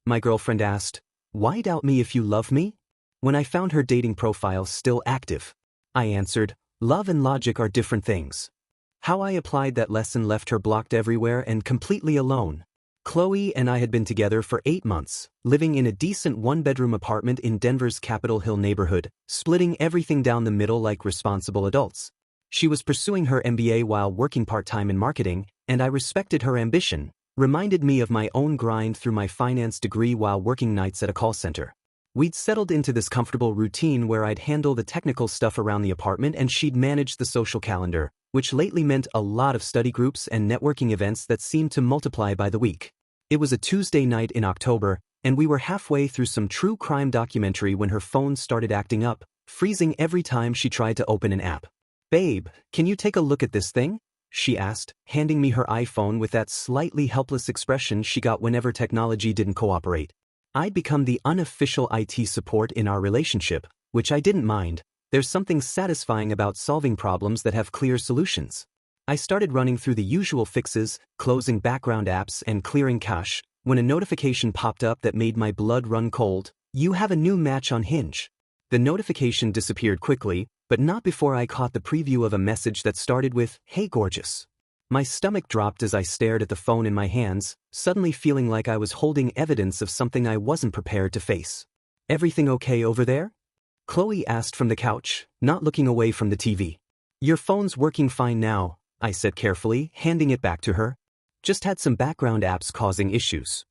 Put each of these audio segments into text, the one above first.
my girlfriend asked. Why doubt me if you love me? When I found her dating profile still active, I answered, love and logic are different things. How I applied that lesson left her blocked everywhere and completely alone. Chloe and I had been together for 8 months, living in a decent one-bedroom apartment in Denver's Capitol Hill neighborhood, splitting everything down the middle like responsible adults. She was pursuing her MBA while working part-time in marketing, and I respected her ambition, reminded me of my own grind through my finance degree while working nights at a call center. We'd settled into this comfortable routine where I'd handle the technical stuff around the apartment and she'd manage the social calendar, which lately meant a lot of study groups and networking events that seemed to multiply by the week. It was a Tuesday night in October, and we were halfway through some true crime documentary when her phone started acting up, freezing every time she tried to open an app. Babe, can you take a look at this thing? She asked, handing me her iPhone with that slightly helpless expression she got whenever technology didn't cooperate. I'd become the unofficial IT support in our relationship, which I didn't mind. There's something satisfying about solving problems that have clear solutions. I started running through the usual fixes, closing background apps and clearing cache, when a notification popped up that made my blood run cold. You have a new match on Hinge. The notification disappeared quickly, but not before I caught the preview of a message that started with, "Hey gorgeous." My stomach dropped as I stared at the phone in my hands, suddenly feeling like I was holding evidence of something I wasn't prepared to face. Everything okay over there? Chloe asked from the couch, not looking away from the TV. Your phone's working fine now, I said carefully, handing it back to her. Just had some background apps causing issues.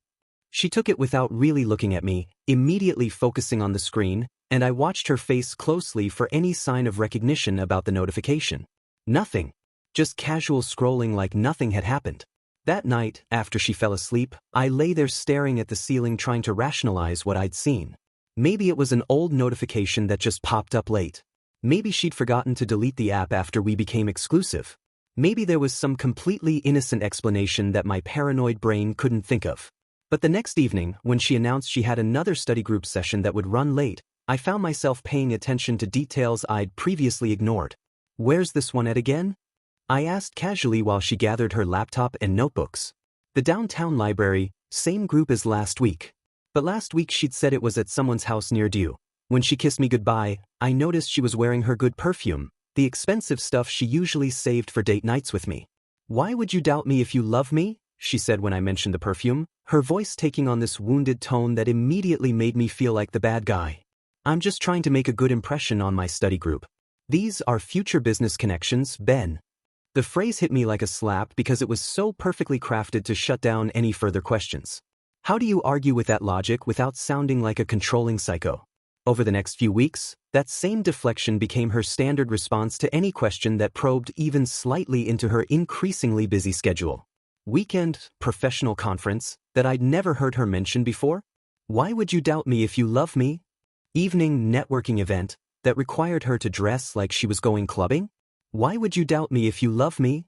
She took it without really looking at me, immediately focusing on the screen, and I watched her face closely for any sign of recognition about the notification. Nothing. Just casual scrolling like nothing had happened. That night, after she fell asleep, I lay there staring at the ceiling trying to rationalize what I'd seen. Maybe it was an old notification that just popped up late. Maybe she'd forgotten to delete the app after we became exclusive. Maybe there was some completely innocent explanation that my paranoid brain couldn't think of. But the next evening, when she announced she had another study group session that would run late, I found myself paying attention to details I'd previously ignored. Where's this one at again? I asked casually while she gathered her laptop and notebooks. The downtown library, same group as last week. But last week she'd said it was at someone's house near you. When she kissed me goodbye, I noticed she was wearing her good perfume, the expensive stuff she usually saved for date nights with me. Why would you doubt me if you love me? She said when I mentioned the perfume, her voice taking on this wounded tone that immediately made me feel like the bad guy. I'm just trying to make a good impression on my study group. These are future business connections, Ben. The phrase hit me like a slap because it was so perfectly crafted to shut down any further questions. How do you argue with that logic without sounding like a controlling psycho? Over the next few weeks, that same deflection became her standard response to any question that probed even slightly into her increasingly busy schedule. Weekend, professional conference, that I'd never heard her mention before? Why would you doubt me if you love me? Evening networking event, that required her to dress like she was going clubbing? Why would you doubt me if you love me?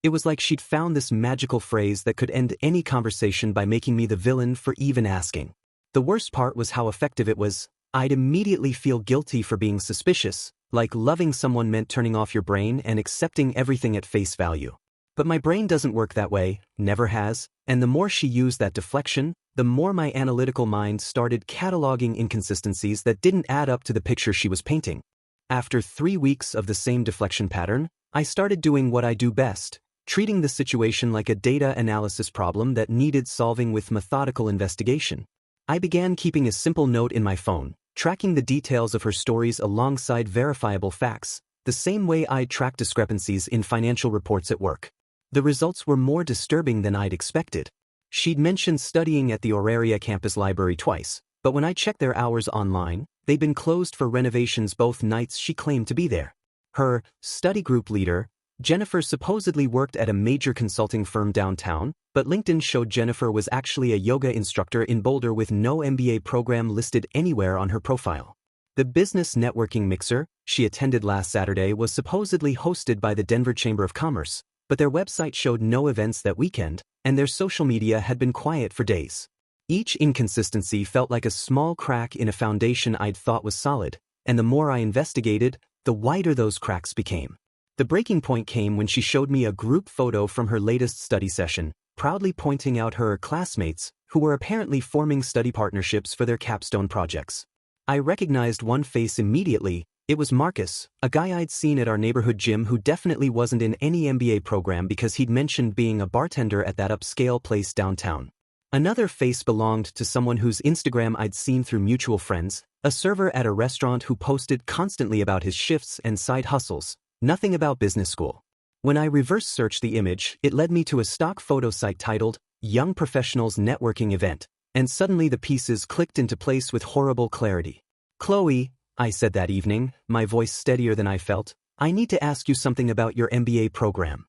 It was like she'd found this magical phrase that could end any conversation by making me the villain for even asking. The worst part was how effective it was. I'd immediately feel guilty for being suspicious, like loving someone meant turning off your brain and accepting everything at face value. But my brain doesn't work that way, never has, and the more she used that deflection, the more my analytical mind started cataloging inconsistencies that didn't add up to the picture she was painting. After 3 weeks of the same deflection pattern, I started doing what I do best, treating the situation like a data analysis problem that needed solving with methodical investigation. I began keeping a simple note in my phone, tracking the details of her stories alongside verifiable facts, the same way I'd track discrepancies in financial reports at work. The results were more disturbing than I'd expected. She'd mentioned studying at the Auraria campus library twice, but when I checked their hours online, they'd been closed for renovations both nights she claimed to be there. Her study group leader, Jennifer, supposedly worked at a major consulting firm downtown, but LinkedIn showed Jennifer was actually a yoga instructor in Boulder with no MBA program listed anywhere on her profile. The business networking mixer she attended last Saturday was supposedly hosted by the Denver Chamber of Commerce, but their website showed no events that weekend, and their social media had been quiet for days. Each inconsistency felt like a small crack in a foundation I'd thought was solid, and the more I investigated, the wider those cracks became. The breaking point came when she showed me a group photo from her latest study session, proudly pointing out her classmates, who were apparently forming study partnerships for their capstone projects. I recognized one face immediately. It was Marcus, a guy I'd seen at our neighborhood gym who definitely wasn't in any MBA program because he'd mentioned being a bartender at that upscale place downtown. Another face belonged to someone whose Instagram I'd seen through mutual friends, a server at a restaurant who posted constantly about his shifts and side hustles, nothing about business school. When I reverse searched the image, it led me to a stock photo site titled, Young Professionals Networking Event, and suddenly the pieces clicked into place with horrible clarity. "Chloe," I said that evening, my voice steadier than I felt, "I need to ask you something about your MBA program."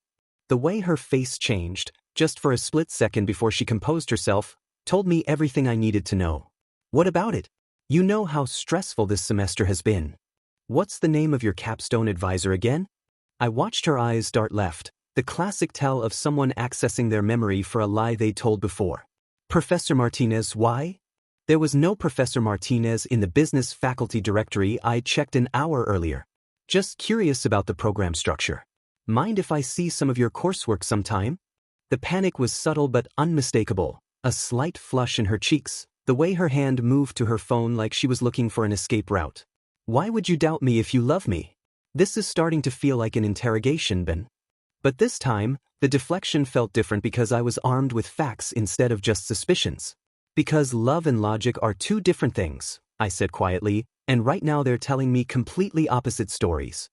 The way her face changed, just for a split second before she composed herself, told me everything I needed to know. "What about it? You know how stressful this semester has been. What's the name of your capstone advisor again?" I watched her eyes dart left, the classic tell of someone accessing their memory for a lie they told before. "Professor Martinez." Why? There was no Professor Martinez in the business faculty directory I'd checked an hour earlier. "Just curious about the program structure. Mind if I see some of your coursework sometime?" The panic was subtle but unmistakable, a slight flush in her cheeks, the way her hand moved to her phone like she was looking for an escape route. "Why would you doubt me if you love me? This is starting to feel like an interrogation, Ben." But this time, the deflection felt different because I was armed with facts instead of just suspicions. "Because love and logic are two different things," I said quietly, "and right now they're telling me completely opposite stories."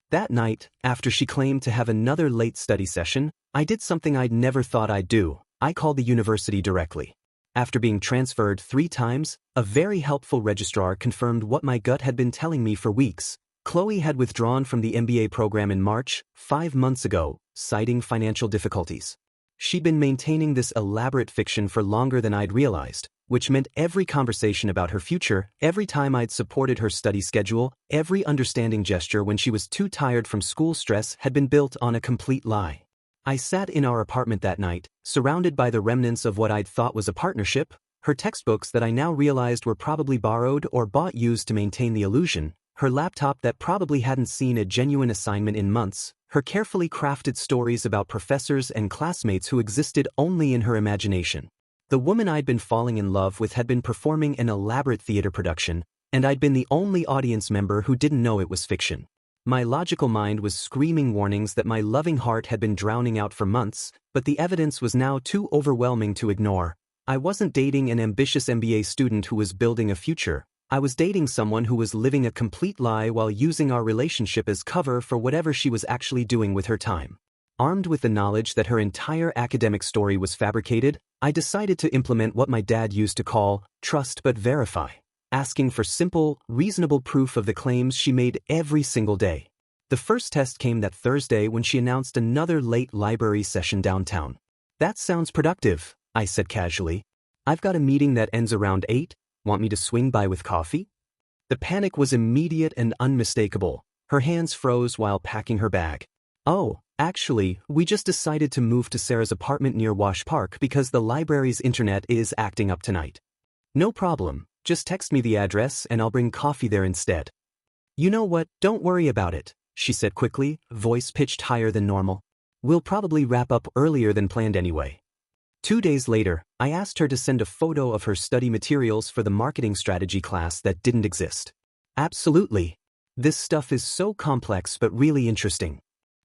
That night, after she claimed to have another late study session, I did something I'd never thought I'd do. I called the university directly. After being transferred 3 times, a very helpful registrar confirmed what my gut had been telling me for weeks. Chloe had withdrawn from the MBA program in March, 5 months ago, citing financial difficulties. She'd been maintaining this elaborate fiction for longer than I'd realized, which meant every conversation about her future, every time I'd supported her study schedule, every understanding gesture when she was too tired from school stress had been built on a complete lie. I sat in our apartment that night, surrounded by the remnants of what I'd thought was a partnership, her textbooks that I now realized were probably borrowed or bought used to maintain the illusion, her laptop that probably hadn't seen a genuine assignment in months, her carefully crafted stories about professors and classmates who existed only in her imagination. The woman I'd been falling in love with had been performing an elaborate theater production, and I'd been the only audience member who didn't know it was fiction. My logical mind was screaming warnings that my loving heart had been drowning out for months, but the evidence was now too overwhelming to ignore. I wasn't dating an ambitious MBA student who was building a future. I was dating someone who was living a complete lie while using our relationship as cover for whatever she was actually doing with her time. Armed with the knowledge that her entire academic story was fabricated, I decided to implement what my dad used to call trust but verify, asking for simple, reasonable proof of the claims she made every single day. The first test came that Thursday when she announced another late library session downtown. "That sounds productive," I said casually. "I've got a meeting that ends around 8. Want me to swing by with coffee?" The panic was immediate and unmistakable. Her hands froze while packing her bag. "Oh, actually, we just decided to move to Sarah's apartment near Wash Park because the library's internet is acting up tonight." "No problem, just text me the address and I'll bring coffee there instead." "You know what, don't worry about it," she said quickly, voice pitched higher than normal. "We'll probably wrap up earlier than planned anyway." 2 days later, I asked her to send a photo of her study materials for the marketing strategy class that didn't exist. "Absolutely. This stuff is so complex but really interesting."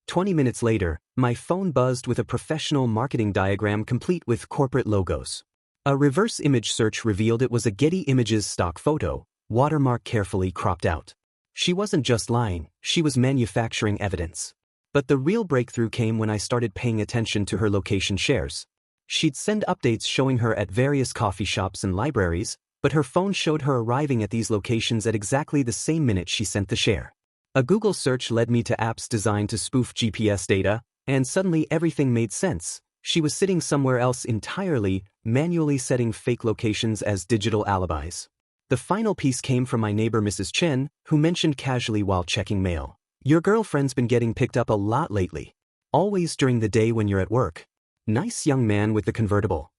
20 minutes later, my phone buzzed with a professional marketing diagram complete with corporate logos. A reverse image search revealed it was a Getty Images stock photo, watermark carefully cropped out. She wasn't just lying, she was manufacturing evidence. But the real breakthrough came when I started paying attention to her location shares. She'd send updates showing her at various coffee shops and libraries, but her phone showed her arriving at these locations at exactly the same minute she sent the share. A Google search led me to apps designed to spoof GPS data, and suddenly everything made sense. She was sitting somewhere else entirely, manually setting fake locations as digital alibis. The final piece came from my neighbor Mrs. Chen, who mentioned casually while checking mail, "Your girlfriend's been getting picked up a lot lately. Always during the day when you're at work. Nice young man with the convertible."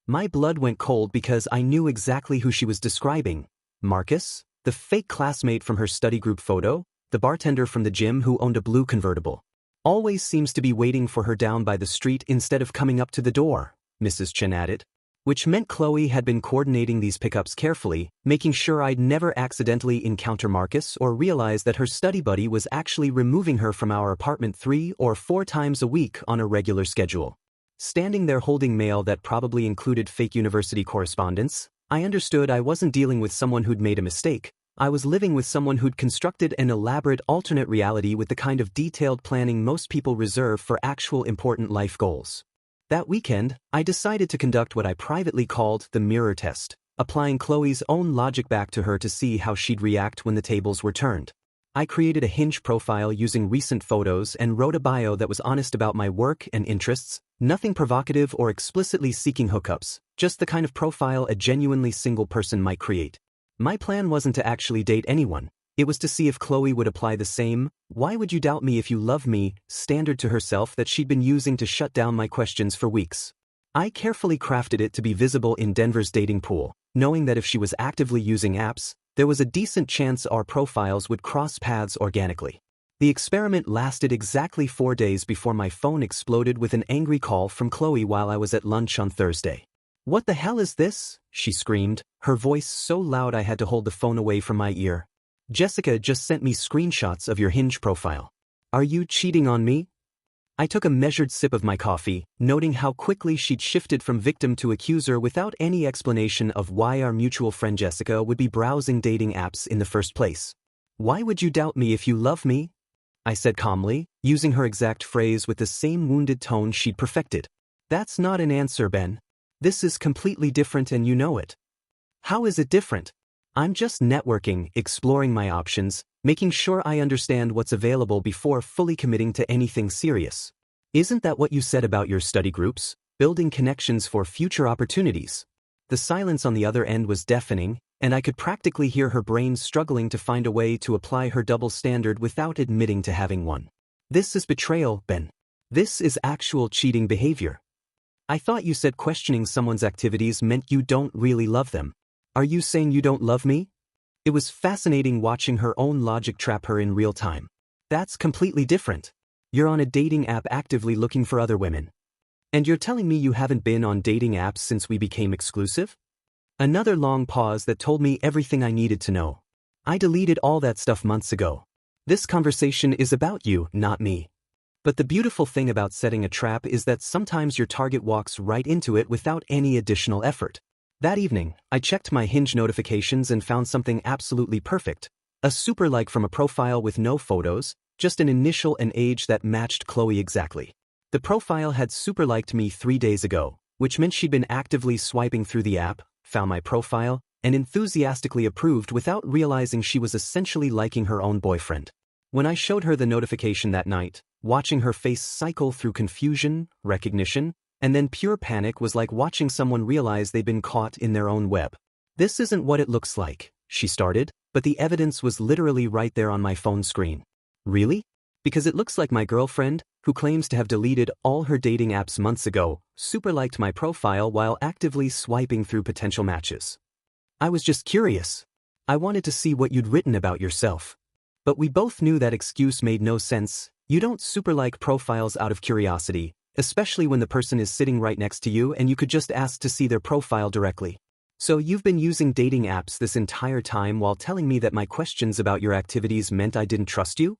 My blood went cold because I knew exactly who she was describing. Marcus, the fake classmate from her study group photo, the bartender from the gym who owned a blue convertible. Always seems to be waiting for her down by the street instead of coming up to the door, Mrs. Chen added. Which meant Chloe had been coordinating these pickups carefully, making sure I'd never accidentally encounter Marcus or realize that her study buddy was actually removing her from our apartment 3 or 4 times a week on a regular schedule. Standing there holding mail that probably included fake university correspondence, I understood I wasn't dealing with someone who'd made a mistake. I was living with someone who'd constructed an elaborate alternate reality with the kind of detailed planning most people reserve for actual important life goals. That weekend, I decided to conduct what I privately called the mirror test, applying Chloe's own logic back to her to see how she'd react when the tables were turned. I created a Hinge profile using recent photos and wrote a bio that was honest about my work and interests, nothing provocative or explicitly seeking hookups, just the kind of profile a genuinely single person might create. My plan wasn't to actually date anyone. It was to see if Chloe would apply the same, "why would you doubt me if you love me" standard to herself that she'd been using to shut down my questions for weeks. I carefully crafted it to be visible in Denver's dating pool, knowing that if she was actively using apps, there was a decent chance our profiles would cross paths organically. The experiment lasted exactly 4 days before my phone exploded with an angry call from Chloe while I was at lunch on Thursday. "What the hell is this?" she screamed, her voice so loud I had to hold the phone away from my ear. "Jessica just sent me screenshots of your Hinge profile. Are you cheating on me?" I took a measured sip of my coffee, noting how quickly she'd shifted from victim to accuser without any explanation of why our mutual friend Jessica would be browsing dating apps in the first place. "Why would you doubt me if you love me?" I said calmly, using her exact phrase with the same wounded tone she'd perfected. "That's not an answer, Ben. This is completely different and you know it." "How is it different?" "I'm just networking, exploring my options, making sure I understand what's available before fully committing to anything serious." "Isn't that what you said about your study groups? Building connections for future opportunities?" The silence on the other end was deafening, and I could practically hear her brain struggling to find a way to apply her double standard without admitting to having one. "This is betrayal, Ben. This is actual cheating behavior. I thought you said questioning someone's activities meant you don't really love them. Are you saying you don't love me?" It was fascinating watching her own logic trap her in real time. "That's completely different. You're on a dating app actively looking for other women. And you're telling me you haven't been on dating apps since we became exclusive?" Another long pause that told me everything I needed to know. "I deleted all that stuff months ago. This conversation is about you, not me." But the beautiful thing about setting a trap is that sometimes your target walks right into it without any additional effort. That evening, I checked my Hinge notifications and found something absolutely perfect. A super like from a profile with no photos, just an initial and age that matched Chloe exactly. The profile had super liked me 3 days ago, which meant she'd been actively swiping through the app, found my profile, and enthusiastically approved without realizing she was essentially liking her own boyfriend. When I showed her the notification that night, watching her face cycle through confusion, recognition, and then pure panic was like watching someone realize they'd been caught in their own web. "This isn't what it looks like," she started, but the evidence was literally right there on my phone screen. "Really? Because it looks like my girlfriend, who claims to have deleted all her dating apps months ago, super liked my profile while actively swiping through potential matches. I was just curious. I wanted to see what you'd written about yourself." But we both knew that excuse made no sense. You don't super like profiles out of curiosity, especially when the person is sitting right next to you and you could just ask to see their profile directly. "So you've been using dating apps this entire time while telling me that my questions about your activities meant I didn't trust you?"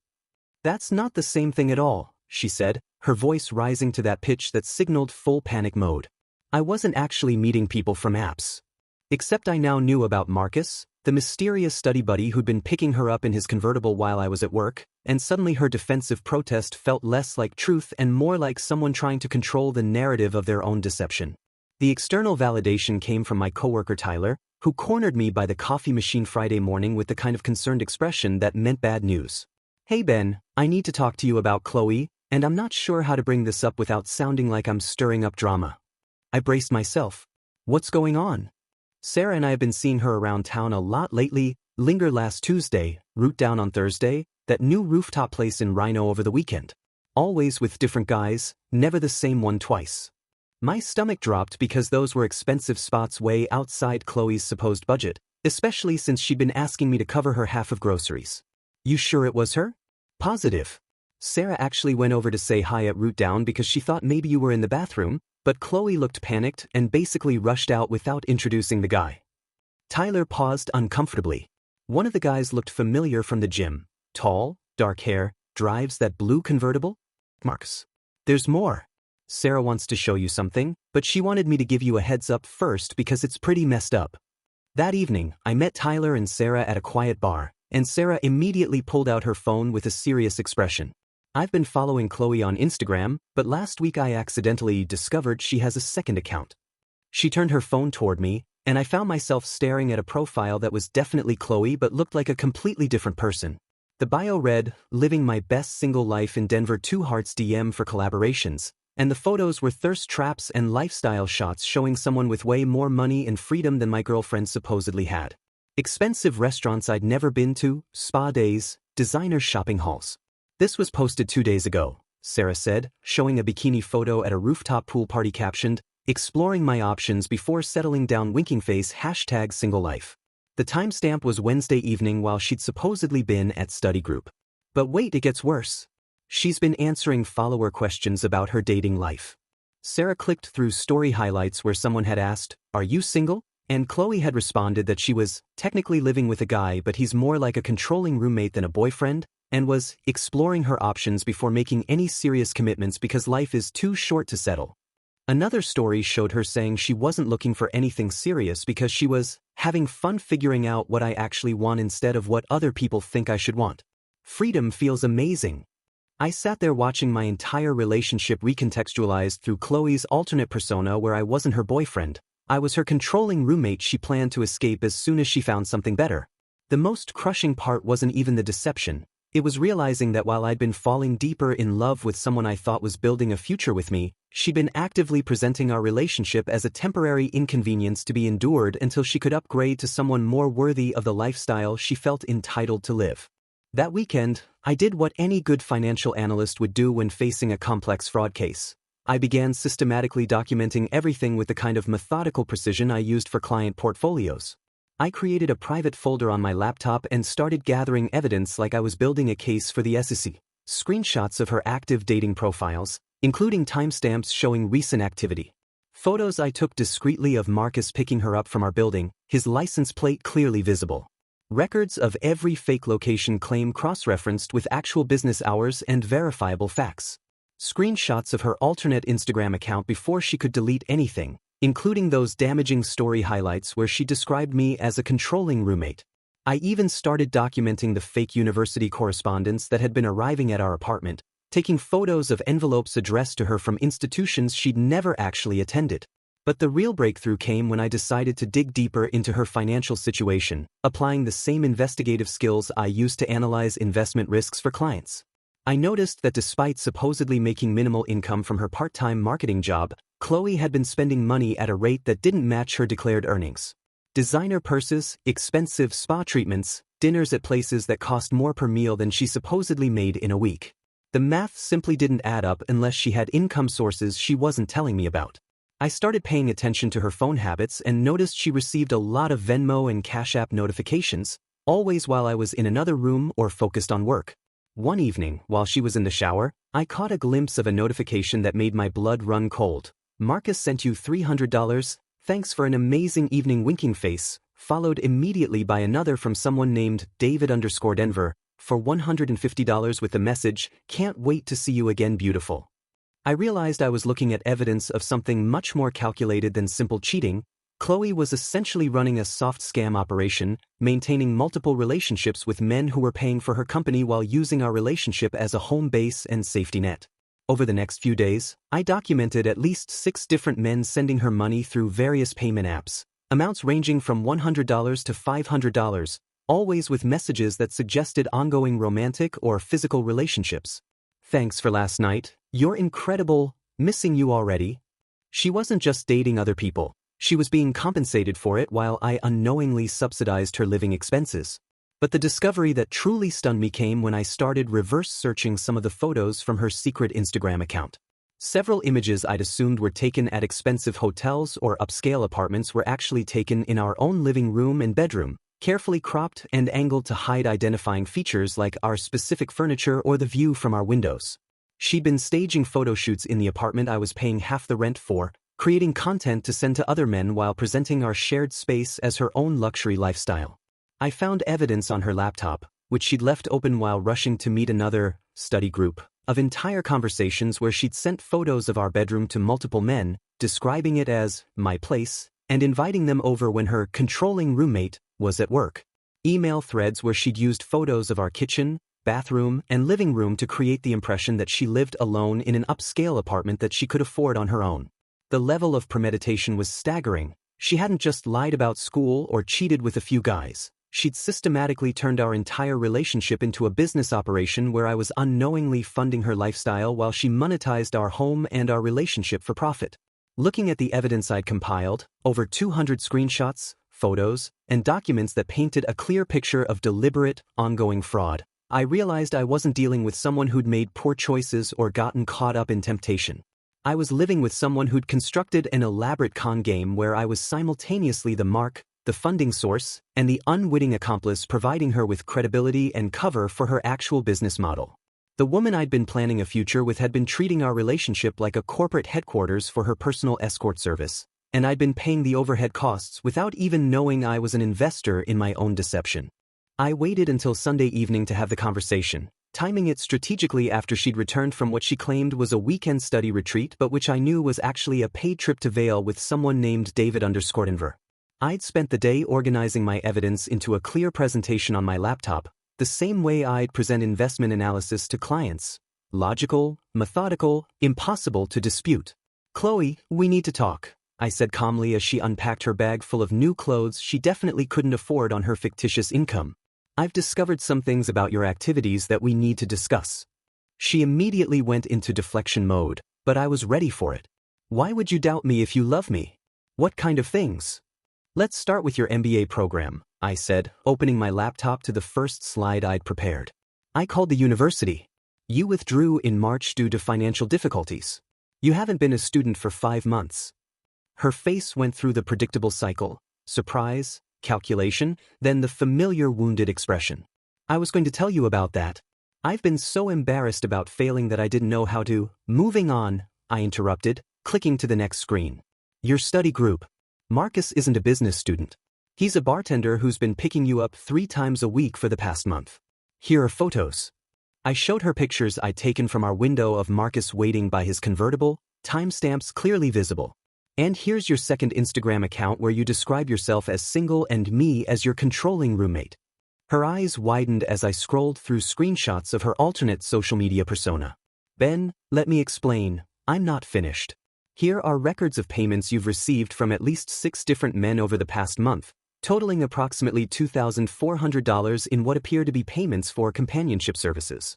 "That's not the same thing at all," she said, her voice rising to that pitch that signaled full panic mode. "I wasn't actually meeting people from apps. Except I now knew about Marcus, the mysterious study buddy who'd been picking her up in his convertible while I was at work, and suddenly her defensive protest felt less like truth and more like someone trying to control the narrative of their own deception. The external validation came from my coworker Tyler, who cornered me by the coffee machine Friday morning with the kind of concerned expression that meant bad news. "Hey Ben, I need to talk to you about Chloe, and I'm not sure how to bring this up without sounding like I'm stirring up drama." I braced myself. "What's going on?" "Sarah and I have been seeing her around town a lot lately, linger last Tuesday, root down on Thursday, that new rooftop place in Rhino over the weekend. Always with different guys, never the same one twice." My stomach dropped because those were expensive spots way outside Chloe's supposed budget, especially since she'd been asking me to cover her half of groceries. "You sure it was her?" "Positive." Sarah actually went over to say hi at route down because she thought maybe you were in the bathroom, but Chloe looked panicked and basically rushed out without introducing the guy. Tyler paused uncomfortably. One of the guys looked familiar from the gym. Tall, dark hair, drives that blue convertible? Marcus. There's more. Sarah wants to show you something, but she wanted me to give you a heads up first because it's pretty messed up. That evening, I met Tyler and Sarah at a quiet bar, and Sarah immediately pulled out her phone with a serious expression. I've been following Chloe on Instagram, but last week I accidentally discovered she has a second account. She turned her phone toward me, and I found myself staring at a profile that was definitely Chloe but looked like a completely different person. The bio read, "Living my best single life in Denver, 2 hearts DM for collaborations," and the photos were thirst traps and lifestyle shots showing someone with way more money and freedom than my girlfriend supposedly had. Expensive restaurants I'd never been to, spa days, designer shopping hauls. This was posted 2 days ago, Sarah said, showing a bikini photo at a rooftop pool party captioned, "Exploring my options before settling down winking face #single-life." The timestamp was Wednesday evening while she'd supposedly been at study group. But wait, it gets worse. She's been answering follower questions about her dating life. Sarah clicked through story highlights where someone had asked, "Are you single?" And Chloe had responded that she was technically living with a guy but he's more like a controlling roommate than a boyfriend, and was exploring her options before making any serious commitments because life is too short to settle. Another story showed her saying she wasn't looking for anything serious because she was having fun figuring out what I actually want instead of what other people think I should want. Freedom feels amazing. I sat there watching my entire relationship recontextualized through Chloe's alternate persona where I wasn't her boyfriend. I was her controlling roommate she planned to escape as soon as she found something better. The most crushing part wasn't even the deception. It was realizing that while I'd been falling deeper in love with someone I thought was building a future with me, she'd been actively presenting our relationship as a temporary inconvenience to be endured until she could upgrade to someone more worthy of the lifestyle she felt entitled to live. That weekend, I did what any good financial analyst would do when facing a complex fraud case. I began systematically documenting everything with the kind of methodical precision I used for client portfolios. I created a private folder on my laptop and started gathering evidence like I was building a case for the SEC. Screenshots of her active dating profiles, including timestamps showing recent activity. Photos I took discreetly of Marcus picking her up from our building, his license plate clearly visible. Records of every fake location claim cross-referenced with actual business hours and verifiable facts. Screenshots of her alternate Instagram account before she could delete anything, including those damaging story highlights where she described me as a controlling roommate. I even started documenting the fake university correspondence that had been arriving at our apartment, taking photos of envelopes addressed to her from institutions she'd never actually attended. But the real breakthrough came when I decided to dig deeper into her financial situation, applying the same investigative skills I used to analyze investment risks for clients. I noticed that despite supposedly making minimal income from her part-time marketing job, Chloe had been spending money at a rate that didn't match her declared earnings. Designer purses, expensive spa treatments, dinners at places that cost more per meal than she supposedly made in a week. The math simply didn't add up unless she had income sources she wasn't telling me about. I started paying attention to her phone habits and noticed she received a lot of Venmo and Cash App notifications, always while I was in another room or focused on work. One evening, while she was in the shower, I caught a glimpse of a notification that made my blood run cold. "Marcus sent you $300, thanks for an amazing evening winking face," followed immediately by another from someone named David_Denver, for $150 with the message, "Can't wait to see you again, beautiful." I realized I was looking at evidence of something much more calculated than simple cheating. Chloe was essentially running a soft scam operation, maintaining multiple relationships with men who were paying for her company while using our relationship as a home base and safety net. Over the next few days, I documented at least 6 different men sending her money through various payment apps, amounts ranging from $100 to $500, always with messages that suggested ongoing romantic or physical relationships. "Thanks for last night, you're incredible, missing you already." She wasn't just dating other people. She was being compensated for it while I unknowingly subsidized her living expenses. But the discovery that truly stunned me came when I started reverse searching some of the photos from her secret Instagram account. Several images I'd assumed were taken at expensive hotels or upscale apartments were actually taken in our own living room and bedroom, carefully cropped and angled to hide identifying features like our specific furniture or the view from our windows. She'd been staging photo shoots in the apartment I was paying half the rent for, creating content to send to other men while presenting our shared space as her own luxury lifestyle. I found evidence on her laptop, which she'd left open while rushing to meet another study group, of entire conversations where she'd sent photos of our bedroom to multiple men, describing it as my place, and inviting them over when her controlling roommate was at work. Email threads where she'd used photos of our kitchen, bathroom, and living room to create the impression that she lived alone in an upscale apartment that she could afford on her own. The level of premeditation was staggering. She hadn't just lied about school or cheated with a few guys. She'd systematically turned our entire relationship into a business operation where I was unknowingly funding her lifestyle while she monetized our home and our relationship for profit. Looking at the evidence I'd compiled, over 200 screenshots, photos, and documents that painted a clear picture of deliberate, ongoing fraud, I realized I wasn't dealing with someone who'd made poor choices or gotten caught up in temptation. I was living with someone who'd constructed an elaborate con game where I was simultaneously the mark, the funding source, and the unwitting accomplice, providing her with credibility and cover for her actual business model. The woman I'd been planning a future with had been treating our relationship like a corporate headquarters for her personal escort service, and I'd been paying the overhead costs without even knowing I was an investor in my own deception. I waited until Sunday evening to have the conversation, timing it strategically after she'd returned from what she claimed was a weekend study retreat but which I knew was actually a paid trip to Vail with someone named David_Denver. I'd spent the day organizing my evidence into a clear presentation on my laptop, the same way I'd present investment analysis to clients. Logical, methodical, impossible to dispute. "Chloe, we need to talk," I said calmly as she unpacked her bag full of new clothes she definitely couldn't afford on her fictitious income. "I've discovered some things about your activities that we need to discuss." She immediately went into deflection mode, but I was ready for it. "Why would you doubt me if you love me? What kind of things?" "Let's start with your MBA program," I said, opening my laptop to the first slide I'd prepared. "I called the university. You withdrew in March due to financial difficulties. You haven't been a student for 5 months. Her face went through the predictable cycle: surprise, calculation, then the familiar wounded expression. "I was going to tell you about that. I've been so embarrassed about failing that I didn't know how to." "Moving on," I interrupted, clicking to the next screen. "Your study group. Marcus isn't a business student. He's a bartender who's been picking you up 3 times a week for the past month. Here are photos." I showed her pictures I'd taken from our window of Marcus waiting by his convertible, timestamps clearly visible. "And here's your second Instagram account where you describe yourself as single and me as your controlling roommate." Her eyes widened as I scrolled through screenshots of her alternate social media persona. "Ben, let me explain. I'm not finished. Here are records of payments you've received from at least 6 different men over the past month, totaling approximately $2,400 in what appear to be payments for companionship services."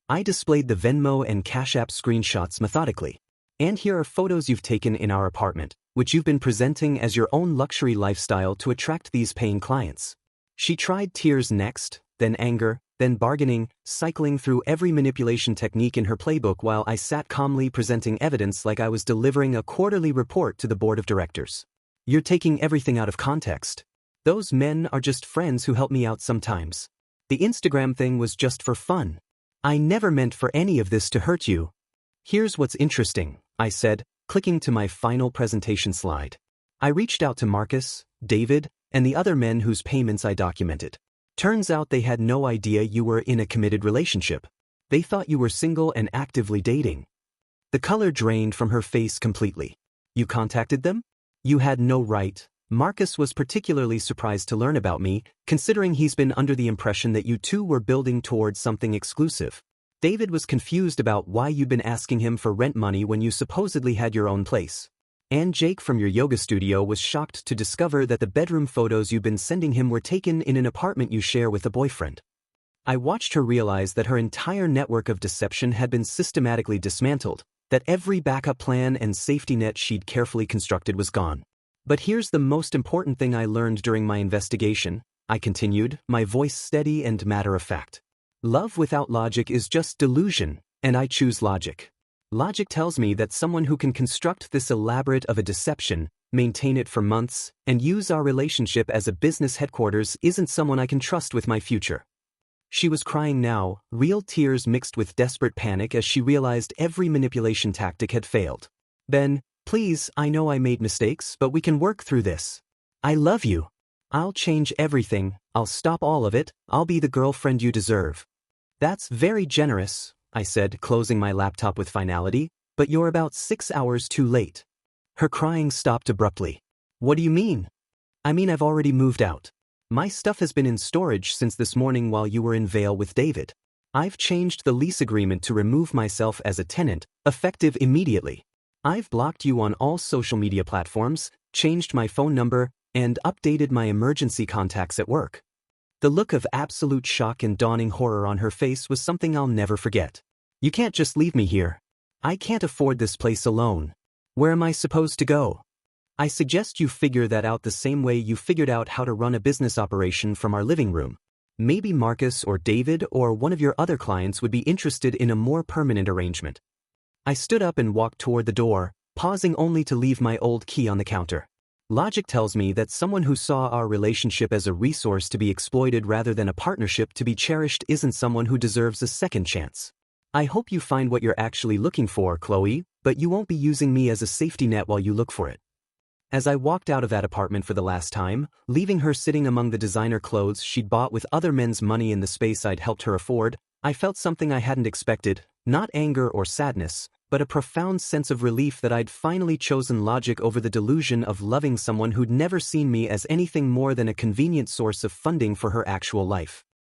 I displayed the Venmo and Cash App screenshots methodically. "And here are photos you've taken in our apartment, which you've been presenting as your own luxury lifestyle to attract these paying clients." She tried tears next, then anger, then bargaining, cycling through every manipulation technique in her playbook while I sat calmly presenting evidence like I was delivering a quarterly report to the board of directors. "You're taking everything out of context. Those men are just friends who help me out sometimes. The Instagram thing was just for fun. I never meant for any of this to hurt you." "Here's what's interesting," I said, clicking to my final presentation slide. "I reached out to Marcus, David, and the other men whose payments I documented. Turns out they had no idea you were in a committed relationship. They thought you were single and actively dating." The color drained from her face completely. "You contacted them? You had no right." Marcus was particularly surprised to learn about me, considering he's been under the impression that you two were building towards something exclusive. David was confused about why you'd been asking him for rent money when you supposedly had your own place. And Jake from your yoga studio was shocked to discover that the bedroom photos you'd been sending him were taken in an apartment you share with a boyfriend. I watched her realize that her entire network of deception had been systematically dismantled, that every backup plan and safety net she'd carefully constructed was gone. "But here's the most important thing I learned during my investigation," I continued, my voice steady and matter-of-fact. "Love without logic is just delusion, and I choose logic. Logic tells me that someone who can construct this elaborate of a deception maintain it for months, and use our relationship as a business headquarters isn't someone I can trust with my future. She was crying now, real tears mixed with desperate panic as she realized every manipulation tactic had failed. Ben, please, I know I made mistakes, but we can work through this. I love you. I'll change everything, I'll stop all of it, I'll be the girlfriend you deserve. That's very generous, I said, closing my laptop with finality, but you're about 6 hours too late. Her crying stopped abruptly. What do you mean? I mean I've already moved out. My stuff has been in storage since this morning while you were in Vail with David. I've changed the lease agreement to remove myself as a tenant, effective immediately. I've blocked you on all social media platforms, changed my phone number, and updated my emergency contacts at work. The look of absolute shock and dawning horror on her face was something I'll never forget. You can't just leave me here. I can't afford this place alone. Where am I supposed to go? I suggest you figure that out the same way you figured out how to run a business operation from our living room. Maybe Marcus or David or one of your other clients would be interested in a more permanent arrangement. I stood up and walked toward the door, pausing only to leave my old key on the counter. Logic tells me that someone who saw our relationship as a resource to be exploited rather than a partnership to be cherished isn't someone who deserves a second chance. I hope you find what you're actually looking for, Chloe, but you won't be using me as a safety net while you look for it. As I walked out of that apartment for the last time, leaving her sitting among the designer clothes she'd bought with other men's money in the space I'd helped her afford, I felt something I hadn't expected, not anger or sadness, but a profound sense of relief that I'd finally chosen logic over the delusion of loving someone who'd never seen me as anything more than a convenient source of funding for her actual life.